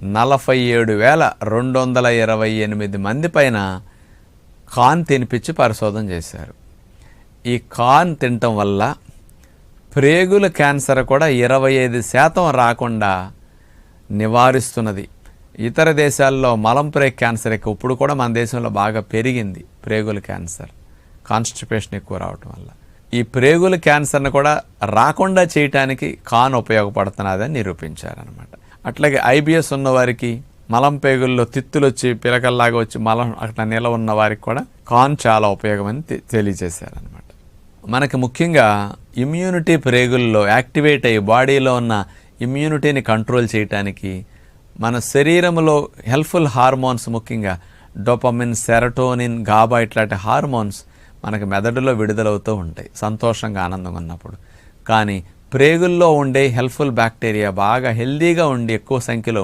47,228 మంది పైన కార్న్ తినిపించి పరిశోధన చేశారు. ఈ కార్న్ తినటం వల్ల ప్రేగుల క్యాన్సర్ కూడా 25% రాకుండా నివారిస్తున్నది. ఇతర దేశాల్లో మలంప్రేగ్ క్యాన్సర్ ఎక్కువ, ఇప్పుడు కూడా మన దేశంలో బాగా పెరిగింది ప్రేగుల క్యాన్సర్, కాన్స్టిపేషన్ ఎక్కువ రావటం వల్ల. ఈ ప్రేగుల క్యాన్సర్ని కూడా రాకుండా చేయటానికి కార్న్ ఉపయోగపడుతున్నదని నిరూపించారనమాట. అట్లాగే ఐబిఎస్ ఉన్నవారికి, మలం పేగుల్లో తిత్తులు వచ్చి పిలకల్లాగా వచ్చి మలం అట్లా నిల ఉన్న వారికి కూడా కార్న్ చాలా ఉపయోగమని తెలియజేశారనమాట. మనకి ముఖ్యంగా ఇమ్యూనిటీ ప్రేగుల్లో యాక్టివేట్ అయ్యి బాడీలో ఉన్న ఇమ్యూనిటీని కంట్రోల్ చేయటానికి మన శరీరంలో హెల్ప్ఫుల్ హార్మోన్స్, ముఖ్యంగా డోపమిన్, సెరటోనిన్, గాబా ఇట్లాంటి హార్మోన్స్ మనకి మెదడులో విడుదలవుతూ ఉంటాయి సంతోషంగా, ఆనందంగా ఉన్నప్పుడు. కానీ ప్రేగుల్లో ఉండే హెల్ప్ఫుల్ బ్యాక్టీరియా బాగా హెల్దీగా ఉండి ఎక్కువ సంఖ్యలో